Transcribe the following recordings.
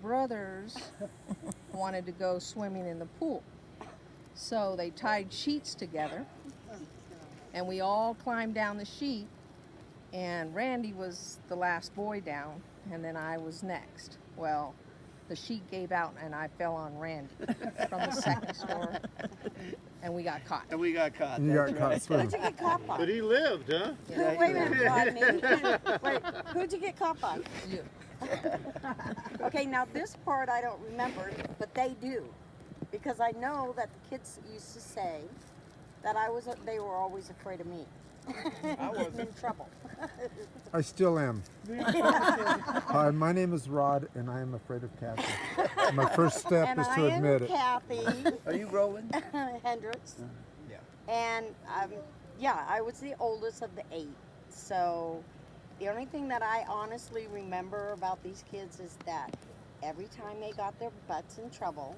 brothers wanted to go swimming in the pool. So they tied sheets together, and we all climbed down the sheet, and Randy was the last boy down, and then I was next. Well, the sheet gave out, and I fell on Randy from the second story, and we got caught. And we got caught. You got caught Who'd swimming. you get caught by? But he lived, huh? Yeah, Wait a minute, Rodney. Wait, who'd you get caught by? you. Okay, now this part I don't remember, but they do. Because I know that the kids used to say that they were always afraid of me. I wasn't. In trouble. I still am. Hi, my name is Rod, and I am afraid of Kathy. My first step And is I to admit am it. Kathy Are you rolling? Hendricks. Yeah. And yeah, I was the oldest of the 8. So the only thing that I honestly remember about these kids is that every time they got their butts in trouble,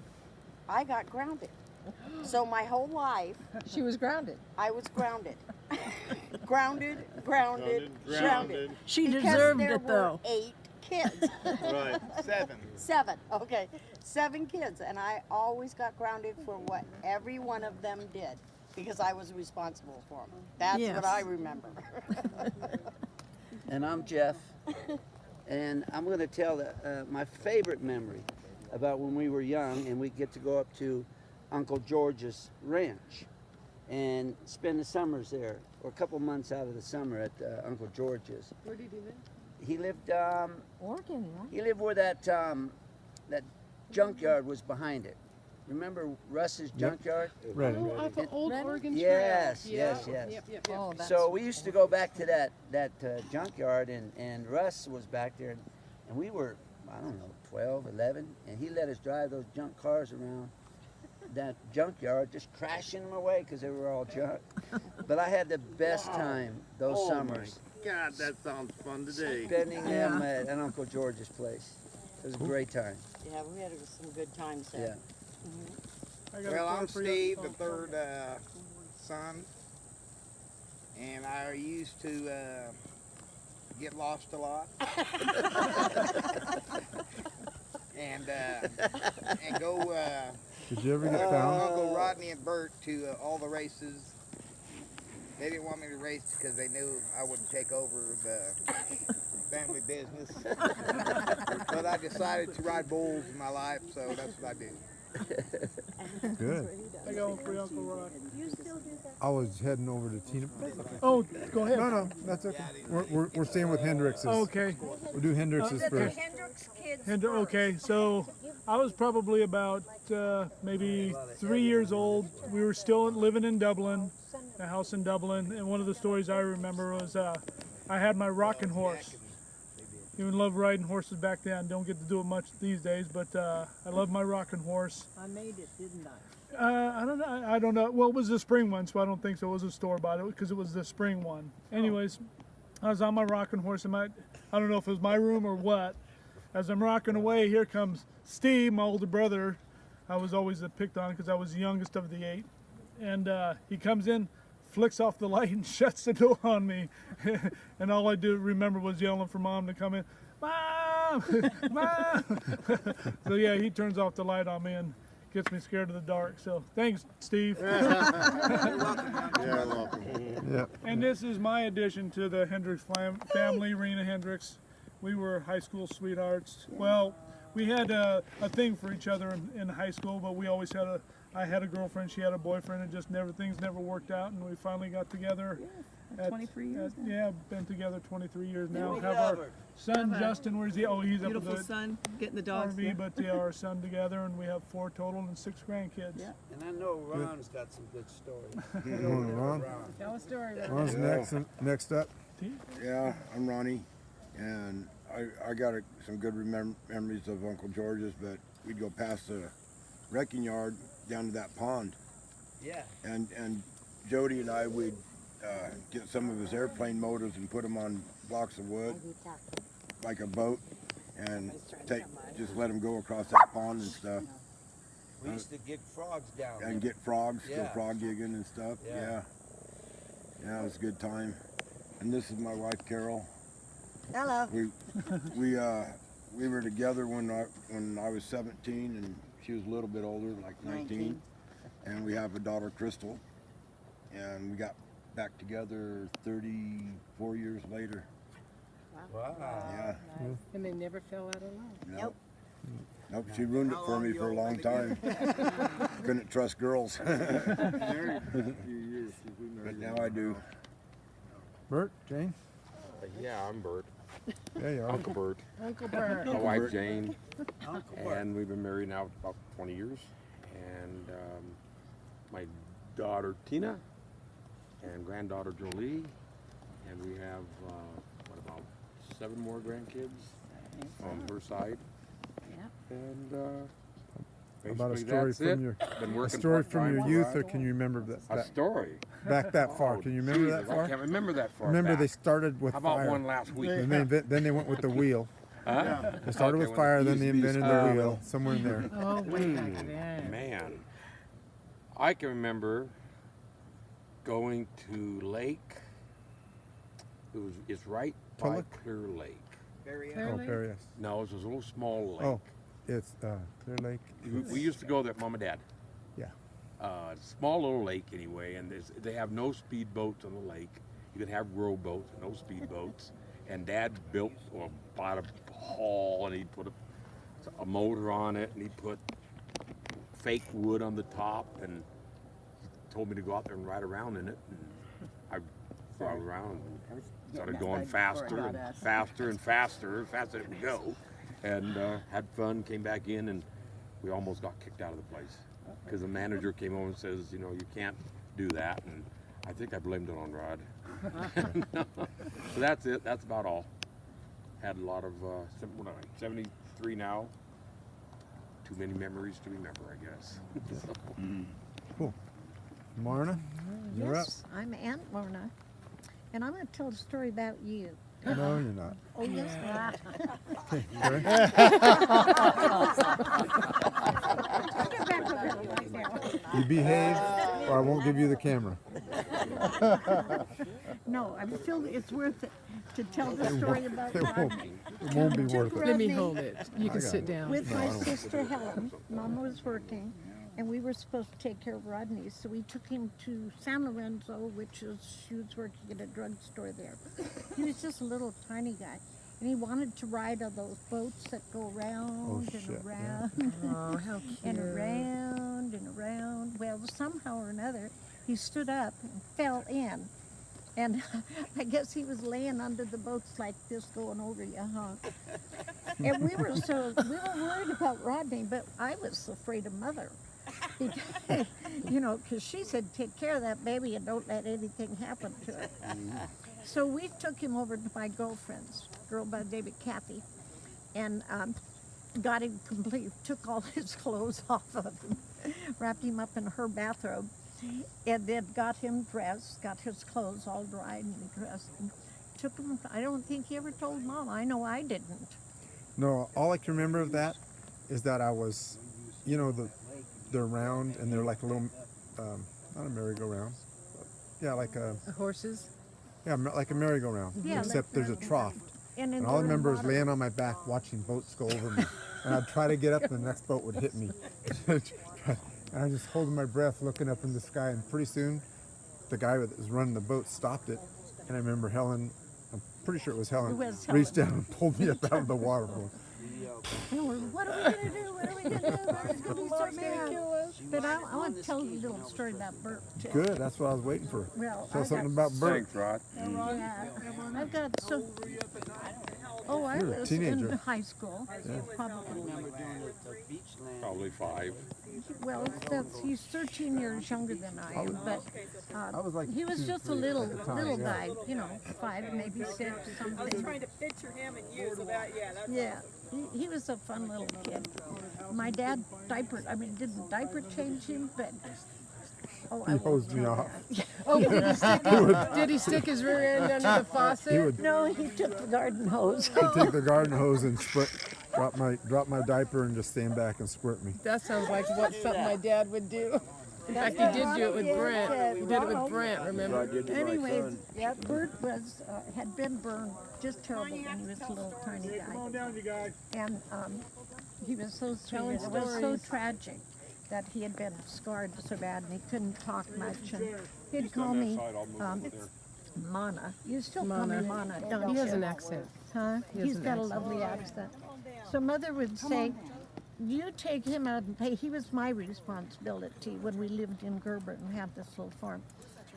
I got grounded. So my whole life, She was grounded. I was grounded. grounded. She Because deserved there it, though. were 8 kids. Right. 7. 7, okay. 7 kids, and I always got grounded for what every one of them did because I was responsible for them. That's Yes. what I remember. And I'm Jeff, and I'm going to tell my favorite memory about when we were young and we get to go up to Uncle George's ranch and spend the summers there, or a couple months out of the summer at Uncle George's. Where did he live? He lived, Oregon, right? he lived where that junkyard was behind it. Remember Russ's junkyard? Ready. Oh, off of Old Oregon Trail. Yes, Yeah. yes, yes. Yep. Oh, that's So we used to go back to that junkyard, and Russ was back there, and we were, I don't know, 12, 11, and he let us drive those junk cars around that junkyard, just crashing them away because they were all junk. But I had the best time those Oh, summers, my God, that sounds fun today. spending them at Uncle George's place. It was a great time. Yeah, we had some good times Yeah. there. Well, I'm Steve, the third son, and I used to get lost a lot, and go Did you ever get with found? Uncle Rodney and Bert to all the races. They didn't want me to race because they knew I would take over the family business. But I decided to ride bulls in my life, so that's what I do. Good. I go for Uncle Rod. I was heading over to Tina. Oh, go ahead. No, that's okay. We're staying with Hendrix's. Okay. We'll do Hendrix's first. Okay, so I was probably about maybe 3 years old. We were still living in Dublin, a house in Dublin, and one of the stories I remember was I had my rocking horse. Even loved riding horses back then. Don't get to do it much these days, but I love my rocking horse. I made it, didn't I? I don't know. Well, it was the spring one, so I don't think so. It was a store bought it because it was the spring one. Anyways, I was on my rocking horse in I don't know if it was my room or what. As I'm rocking away, here comes Steve, my older brother. I was always picked on because I was the youngest of the 8. And he comes in, flicks off the light and shuts the door on me. And all I do remember was yelling for Mom to come in. Mom! Mom! So yeah, he turns off the light on me and gets me scared of the dark. So thanks, Steve. Yeah, welcome. Yeah. And this is my addition to the Hendricks family, Rena Hendricks. We were high school sweethearts. Well, we had a thing for each other in high school, but we always had I had a girlfriend, she had a boyfriend, and just things never worked out, and we finally got together. At 23 years now. Yeah, been together 23 years now. we Have love our her. son, Justin, where's he? Oh, he's up Beautiful at the son, getting the dogs. RV, but yeah, our son together, and we have 4 total and 6 grandkids. Yeah. And I know Ron's got some good stories. You want to Ron? Tell a story. Ron's next up. Yeah, I'm Ronnie, and I got some good memories of Uncle George's, but we'd go past the wrecking yard down to that pond. Yeah. And Jody and I would get some of his airplane motors and put them on blocks of wood, like a boat, and just let them go across that pond and stuff. We used to get frogs down And there. get frogs, go Yeah. frog gigging and stuff. Yeah. Yeah, it was a good we Hello. we we were together when I was 17 and she was a little bit older, like 19. And we have a daughter, Crystal. And we got back together 34 years later. Wow. Yeah. And they never fell out of love. Nope. Nope, she ruined it for me for a long time. Couldn't trust girls. But now I do. Bert, Jane? Yeah, I'm Bert. Yeah, you are. Uncle Bert. Uncle Bert. My wife Jane. And we've been married now about 20 years. And my daughter Tina and granddaughter Jolie. And we have, about 7 more grandkids on her side. And About a basically story that's from it. your Been a working story from part-time your on youth, that. or can you remember that? A story. Back that far? Oh, Can you remember that Jesus, far? I can't remember that far. Remember back. they started with How about fire. one last week? Then they went with the wheel. Huh? They started Okay, with when fire, then used they to be invented the wheel, somewhere in there. Oh, way back then. Man, I can remember going to Lake. It's right by Tulloch? Clear Lake. Oh, Perry, yes. No, it's a little small lake. Oh, it's Clear Lake. We used to go there, Mom and Dad. Yeah. Small little lake anyway, and they have no speed boats on the lake. You can have rowboats, no speed boats. And Dad built or bought a hall, and he put a motor on it, and he put fake wood on the top, and he told me to go out there and ride around in it. And I rode around and started going faster and faster and faster, faster than we go, and had fun. Came back in, and we almost got kicked out of the place because the manager came over and says, you know, you can't do that, and I think I blamed it on Rod. So that's it. That's about all. Had a lot of 73 now. Too many memories to remember, I guess. Cool. Marna, you're up. Yes, I'm Aunt Lorna, and I'm going to tell a story about you. No, you're not. Oh, yes, I Okay, Gary? Get back over here right now. You behave, or I won't give you the camera. No, I feel it's worth it to tell the story about It won't, Rodney. it won't be worth it. Let me hold it. You can got sit it. down. With my sister Helen. Mama was working, and we were supposed to take care of Rodney, so we took him to San Lorenzo, she was working at a drugstore there. He was just a little tiny guy, and he wanted to ride on those boats that go around and shit, yeah. around Oh, how cute. and around and around. Well, somehow or another, he stood up and fell in. And I guess he was laying under the boats like this going over you, huh? And we were worried about Rodney, but I was afraid of Mother. Because, because she said, take care of that baby and don't let anything happen to it. So we took him over to my girlfriend's, girl by the name of Kathy, and got him complete, took all his clothes off of him, wrapped him up in her bathrobe, and then got him dressed, got his clothes all dried and dressed, and took him. I don't think he ever told Mom. I know I didn't. No, all I can remember of that is that I was, they're round and they're like a little, not a merry-go-round, but yeah, like Horses? like a merry-go-round, Yeah, except like there's a trough. And And all I remember is laying on my back watching boats go over me. And I'd try to get up and the next boat would hit me. And I was just holding my breath, looking up in the sky, and pretty soon the guy that was running the boat stopped it. And I remember Helen, I'm pretty sure it was Helen, reached down and pulled me up out of the water. And we're, what are we going to do? What are we going to do? Mom's going to be so mad. But I want to tell you a little story about Bert, too. Good, that's what I was waiting for. Well, Tell I something got- about Bert. Thanks, Rod. Yeah, I've got so. Oh, I You're a was teenager. in high school, probably. Probably 5. Well, he's 13 years younger than I am, but I was like he was 2, just a 3 little at the time, little yeah. guy, 5, maybe 6, something. to picture him and you, so that, Yeah, he was a fun little kid. My dad didn't diaper change him, but He hosed me off. Oh, did he stick his rear end under the faucet? He would No, he took the garden hose. take the garden hose and drop my diaper and just stand back and squirt me. That sounds like something my dad would do. In fact, he did do it with Brent. He did it with Brent, remember? Anyways, Bert was had been burned just terrible when he was a little tiny guy. Come on down, you guys. And he was so sweet. And it was so tragic that he had been scarred so bad and he couldn't talk much. And he'd call me Mana. You still call me Mana, don't you? He has an accent. Huh? He's got a lovely accent. So Mother would say, you take him out and pay. He was my responsibility when we lived in Gerber and had this little farm.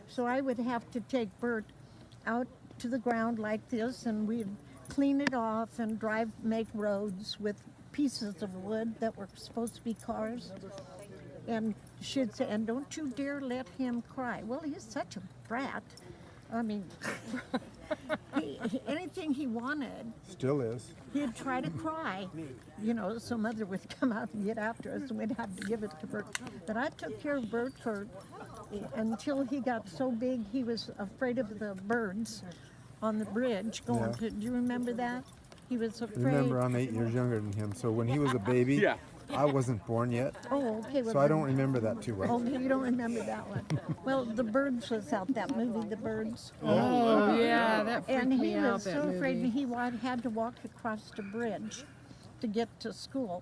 So I would have to take Bert out to the ground like this, and we'd clean it off and make roads with pieces of wood that were supposed to be cars. And she'd say, and don't you dare let him cry. Well, he's such a brat. I mean, anything he wanted, Still is. he'd try to cry, you know, so Mother would come out and get after us and we'd have to give it to Bert. But I took care of Bert until he got so big he was afraid of the birds on the bridge going to, do you remember that? He was afraid. Remember, I'm 8 years younger than him, so when he was a baby, I wasn't born yet. Oh, okay. Well, So I don't remember that too well. Oh, you don't remember that one. Well, The Birds was out, that movie, The Birds. Oh, yeah, that freaked And he me out, was that so afraid, movie. and he had to walk across the bridge to get to school.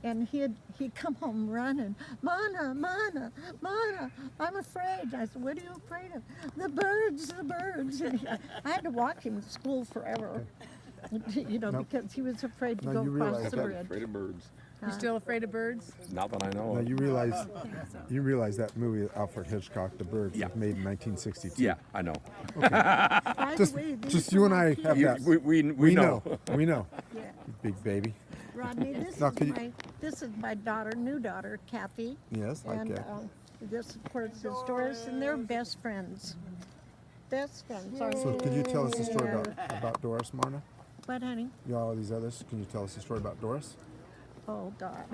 And he'd come home running, Mana, Mana, Mana, I'm afraid. I said, what are you afraid of? The birds, the birds. And I had to walk him to school forever, you know, because he was afraid to go across the bridge. Afraid of birds. You still afraid of birds? Not that I know Now of. you realize that movie Alfred Hitchcock, The Birds, was made in 1962. Yeah, I know. By the way, these Just are you and my I have kids. that. We know. We know. Yeah. You big baby. Rodney, this is my daughter, new daughter, Kathy. Yes, And okay. this, of course, is Doris, and they're best friends. Best friends. So could you tell us a story about Doris, Marna? What, honey? You all these others. Can you tell us a story about Doris? Oh, God.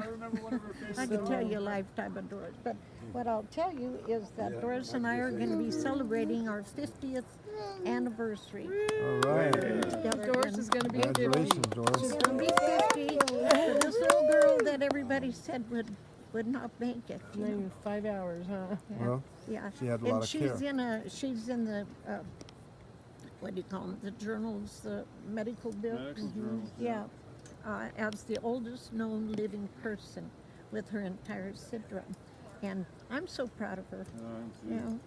I could tell you a lifetime of Doris. But what I'll tell you is that Doris and I are going to be celebrating our 50th anniversary. All right. Together. Doris is going to be 50. Congratulations, Doris. She's going to be 50. But this little girl that everybody said would not make it. You know? Maybe 5 hours, huh? Well, Yeah. she had a lot And of she's care. she's in the what do you call them? The journals, the medical book. Yeah. As the oldest known living person with her entire syndrome. And I'm so proud of her. You know,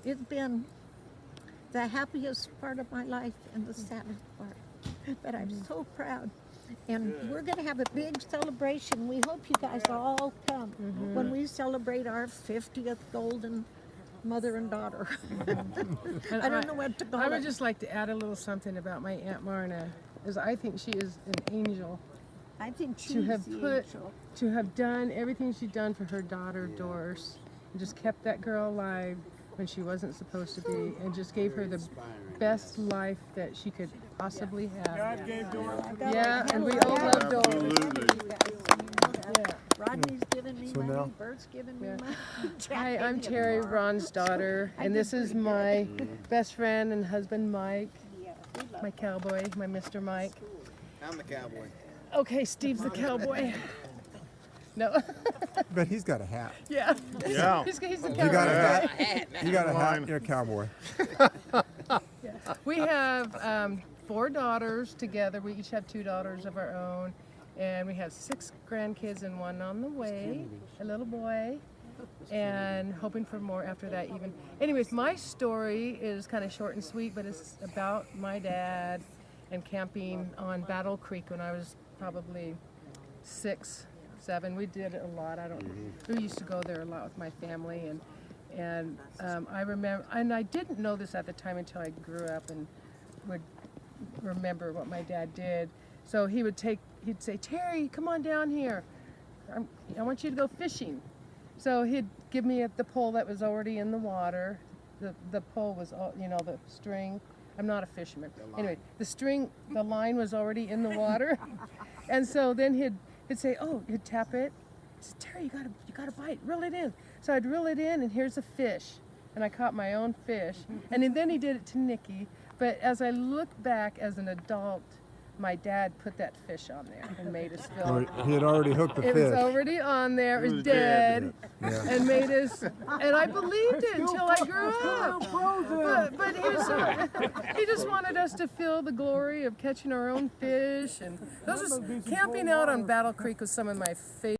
it's been the happiest part of my life and the saddest part. But I'm so proud. And we're going to have a big celebration. We hope you guys all come when we celebrate our 50th golden mother and daughter. I don't know what to call I it. would just like to add a little something about my Aunt Marna, is I think she is an angel. I think she's To have the angel. to have done everything she'd done for her daughter Doris, and just kept that girl alive when she wasn't supposed to be, and just gave her the best life that she could possibly have. God gave Doris. Yeah, and we all love Doris. Yeah. Rodney's giving me So money, now- Bert's giving me money. Hi, I'm Terry, Ron's daughter, and this is my best friend and husband, Mike, my cowboy, my Mr. Mike. I'm the cowboy. Okay, Steve's the cowboy. No. But he's got a hat. Yeah. Yeah. He's the You cowboy. got a hat. You got a hat. You're a cowboy. We have 4 daughters together. We each have 2 daughters of our own. And we have 6 grandkids and 1 on the way, a little boy, and hoping for more after that even. Anyways, my story is kind of short and sweet, but it's about my dad and camping on Battle Creek when I was probably 6, 7. We did it a lot. We used to go there a lot with my family, and I remember, and I didn't know this at the time until I grew up and would remember what my dad did. So he'd say, Terry, come on down here. I want you to go fishing. So he'd give me the pole that was already in the water. The pole was, the string. I'm not a fisherman. Anyway, the line was already in the water. And so then he'd say, he'd tap it. He said, Terry, you gotta bite, reel it in. So I'd reel it in, and here's a fish. And I caught my own fish. And then he did it to Nikki. But as I look back as an adult, my dad put that fish on there and made us feel Or he had already hooked the it fish. was already on there, it was dead, and made us, and I believed it until I grew up. But he just wanted us to feel the glory of catching our own fish, and camping out on Battle Creek was some of my favorite.